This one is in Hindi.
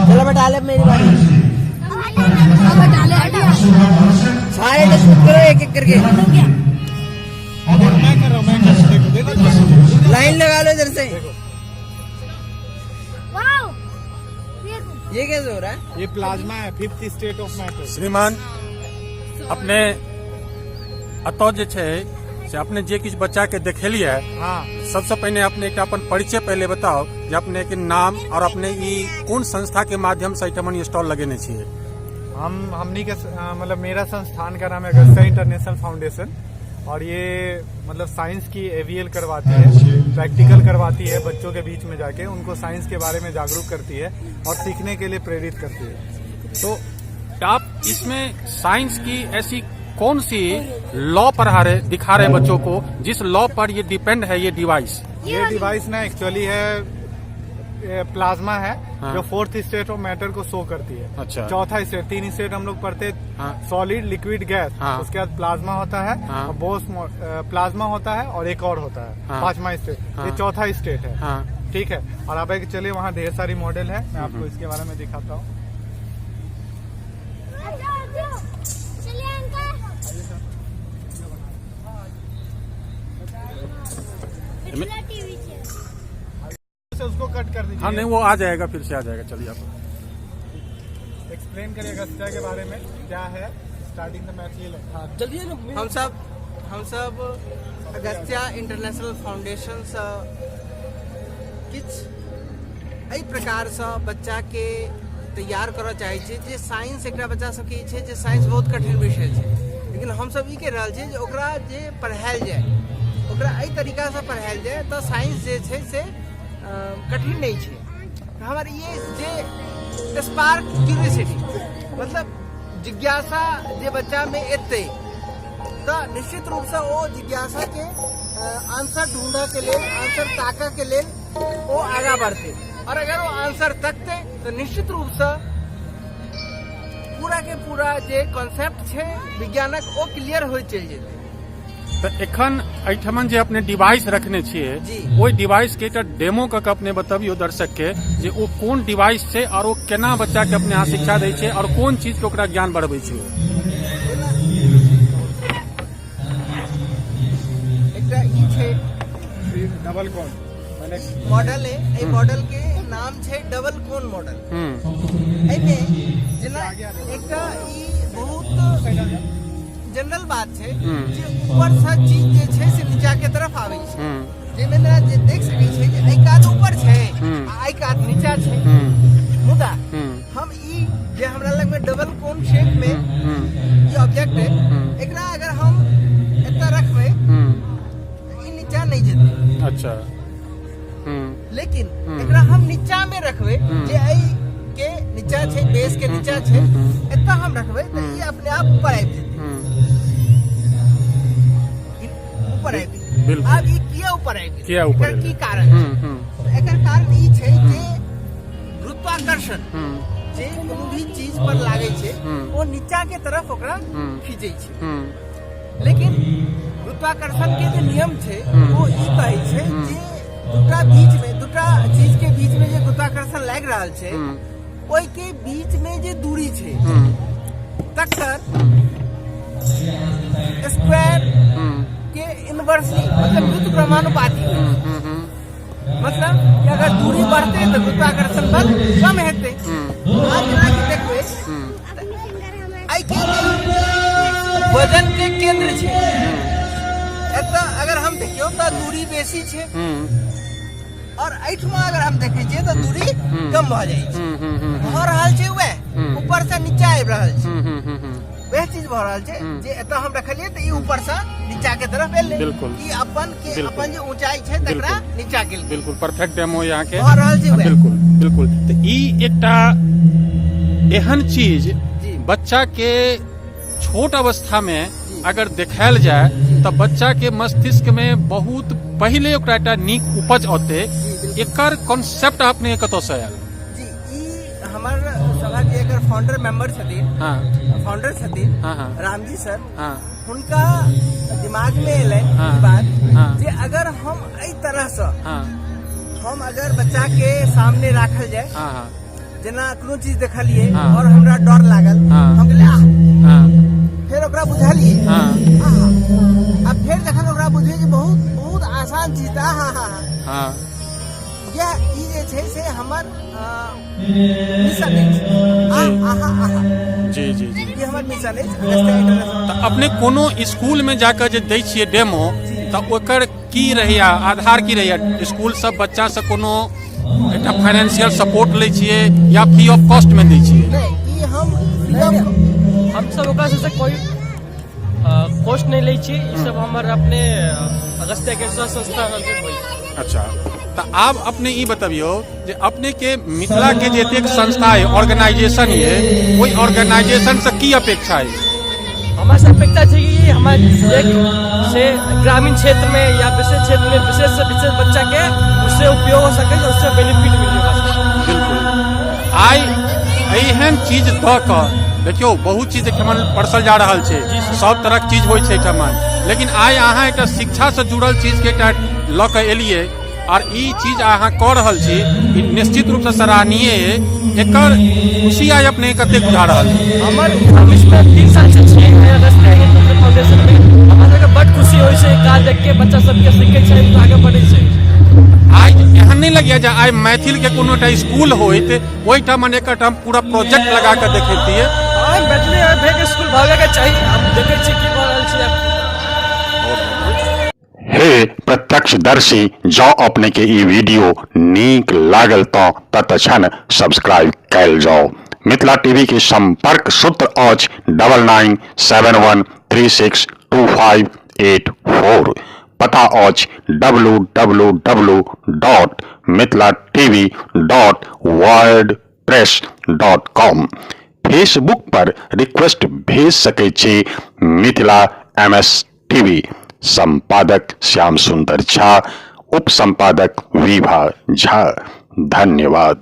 चलो बेटा ले मेरी बारी। सारे डिस्कस करो एक एक करके। मैं कर रहा हूँ, लाइन लगा लो इधर से। ये कैसे हो रहा है? ये प्लाज्मा है, 5th स्टेट ऑफ मैटर। श्रीमान अपने अतः जे छै से अपने जे किछु बच्चा के देखेलिए, हाँ, सबसे पहले अपने एक अपन परिचय पहले बताओ जे अपने के नाम और अपने ई कौन संस्था के माध्यम से एठमन स्टॉल लगेने छिए। हमनी के मतलब मेरा संस्थान का नाम है अगस्ता इंटरनेशनल फाउंडेशन, और ये मतलब साइंस की एवीएल करवाती है, प्रैक्टिकल करवाती है, बच्चों के बीच में जाके उनको साइंस के बारे में जागरूक करती है और सीखने के लिए प्रेरित करती है। तो आप इसमें साइंस की ऐसी कौन सी लॉ दिखा रहे बच्चों को जिस लॉ पर ये डिपेंड है ये डिवाइस? ये डिवाइस ना एक्चुअली है प्लाज्मा है, हाँ। जो 4th स्टेट ऑफ मैटर को शो करती है। अच्छा। चौथा स्टेट, 3 स्टेट हम लोग पढ़ते, हाँ। सॉलिड, लिक्विड, गैस, हाँ। उसके बाद प्लाज्मा होता है, हाँ। और बोस प्लाज्मा होता है और एक और होता है, हाँ। 5वां स्टेट, हाँ। ये चौथा स्टेट है। हाँ। ठीक है, और आप एक चलिए वहाँ ढेर सारी मॉडल है, मैं आपको इसके बारे में दिखाता हूँ। उसको कट कर दीजिए। हाँ नहीं वो आ जाएगा, फिर से आ जाएगा। चलिए आप एक्सप्लेन करिए अगस्ता के बारे में, क्या है स्टार्टिंग से मैथिली। हाँ, चलिए हम सब अगस्त्या इंटरनेशनल फाउंडेशन से किछ एहि प्रकार से बच्चा के तैयार करऽ चाहे छी जे साइंस एकरा बच्चा सबके छै जे साइंस बहुत कठिन विषय छै, लेकिन हम सब ई कहि रहल छी जे ओकरा जे पढ़ायल जाए, ओकरा एहि तरीका से पढ़ायल जाए तऽ साइंस जे छै से कठिन नहीं है। हमारे ये जे स्पार्क क्यूरियोसिटी मतलब जिज्ञासा जे बच्चा में एते तो निश्चित रूप से वो जिज्ञासा के आंसर ढूंढे के लिए, आंसर ताका के लिए वो आगा बढ़ते, और अगर वो आंसर तकते तो निश्चित रूप से पूरा के पूरा जे कॉन्सेप्ट है विज्ञानक वो क्लियर हो चल जेते। तो एखन एठमन जे अपने डिवाइस रखने छिए, ओई डिवाइस के एकटा डेमो क के अपने बताबियो दर्शक के जे ओ कोन डिवाइस छै और वो केना बच्चा के अपने यहाँ शिक्षा दै छै और कोन चीज के ओकरा ज्ञान बढ़बै छै। एकटा ई छै डबल कोन मॉडल है, ए मॉडल के नाम छै डबल कोन मॉडल। एमे जेना एकटा ई बहुत जनरल बात है जे ऊपर से चीज जे छै से नीचा के तरफ आवे छै, जेमे ना जे देख सकै छै जे आई कात ऊपर छै आई कात नीचा छै। मुदा हम ई जे हमरा लग में डबल कोन शेप में ये ऑब्जेक्ट है, एकरा अगर हम एता रखबै ई नीचा नहीं जेतै। अच्छा। लेकिन एकरा हम नीचा में रखबै जे आई के नीचा छै, बेस के नीचा छै, एता हम रखबै तो ये अपने आप ऊपर आबि जेतै। बिल्कुल। अब ई किया ऊपर आबि किया ऊपर की कारण छै? एकर कारण ई छै जे गुरुत्वाकर्षण जे कोनो भी चीज पर लागे छै वो नीचा के तरफ ओकरा खींचे छै। लेकिन गुरुत्वाकर्षण के जे नियम छै वो ई कहै छै जे दूटा चीज के बीच में जे गुरुत्वाकर्षण लाग रहल छै ओई के बीच में जे दूरी छै तकर स्क्वायर के इनवर्सली मतलब व्युत्क्रमानुपाती, मतलब कि अगर दूरी बढ़ते तो गुरुत्वाकर्षण बल कम हेते। आज जेना कि देखबै आई के वजन के केंद्र छै एतऽ अगर हम देखियो तो दूरी बेसी छै, और एठमा अगर हम देखे छियै तो दूरी कम भ जाइ छै। भ रहल छै वह ऊपर से नीचा आबि रहल छै, वह चीज भ रहल छै जे एतऽ हम रखलिए तो ई ऊपर से नीचा के तरफ एले। बिल्कुल। ई अपन जे ऊंचाई छै तकरा नीचा गेल। बिल्कुल परफेक्ट डेमो यहाँ के भ रहल छै। बिल्कुल बिल्कुल। तो ई एकटा एहन चीज बच्चा के छोट अवस्था में अगर देखायल जाए तो बच्चा के मस्तिष्क में बहुत पहले ओकरा एकटा नीक उपज औते। एकर कॉन्सेप्ट अपने कतौ से आयल? जी ई हमर सभा के एकर फाउंडर मेंबर छथिन, फाउंडर छथिन रामजी सर। उनका दिमाग में एलै बात जे अगर हम एहि तरह से हम अगर बच्चा के सामने राखल जाए, हाँ हाँ जना कोनो चीज देखलिए हाँ। और हमरा डर लागल, हाँ। हम कहले हाँ फिर ओकरा बुझलिए, हाँ अब फिर जखन ओकरा बुझिए कि बहुत बहुत आसान चीज था, हाँ यह ई जे छै से हमर मिशन है। जी जी जी। ये हमर मिशन है अगस्त्या इंटरनेशनल। तो अपने कोनो स्कूल में जाकर जे दै छियै डेमो, तो ओकर की रहैया, आधार की रहैया? स्कूल सब बच्चा से कोनो एकटा फाइनेंशियल सपोर्ट लै छियै या फ्री ऑफ कॉस्ट में दै छियै? नहीं, ई हम हम सब ओकरा से कोई कॉस्ट नहीं लै छियै, ई सब हमर अपने अगस्त्या के संस्था से होई। अच्छा, तो आप अपने ई बतबियो जे अपने के मिथिला के जे एतेक संस्था है, ऑर्गेनाइजेशन है, ओई ऑर्गेनाइजेशन से की अपेक्षा है? हमारे से अपेक्षा छै कि हमारे से ग्रामीण क्षेत्र में या विशेष क्षेत्र में विशेष से विशेष बच्चा के उससे उपयोग हो सके, उससे बेनिफिट मिले। बिल्कुल। आई एहन चीज द क देखियो बहुत चीज एठमन परसल जा रहल छै, सब तरह के चीज होय छै एठमन, लेकिन आइ अहाँ एकटा शिक्षा से जुड़ल चीज के एकटा ल के एलिए और ई चीज अहाँ कऽ रहल छी, ई निश्चित रूप से सराहनीय है। एकर खुशी आइ अपने कते बुझा रहल छै? हम इसमें 3 साल से छियै अगस्त्या इंटरनेशनल फाउंडेशन में। हमरा सबके बड खुशी होय छै, काज देख के बच्चा सबके सीखे छै, आगे बढ़े छै। आज एहन नहीं लगे जे आइ मैथिल के कोनो स्कूल होइत ओहिठाम एकटा पूरा प्रोजेक्ट लगा के देखैतियै। मैथिली भेग स्कूल भागे के चाहिए, हम देखे छी की भऽ रहल छै। हे प्रत्यक्षदर्शी, जँ अपने के ई वीडियो नीक लागल तो तत्क्षण सब्सक्राइब कैल जाओ। मिथिला टीवी के संपर्क सूत्र अछि 9971362584। पता अछि www.mithilatv.wordpress.com। फेसबुक पर रिक्वेस्ट भेज सकै छी मिथिला MS टीवी। संपादक श्याम सुंदर झा, उप संपादक विभा झा। धन्यवाद।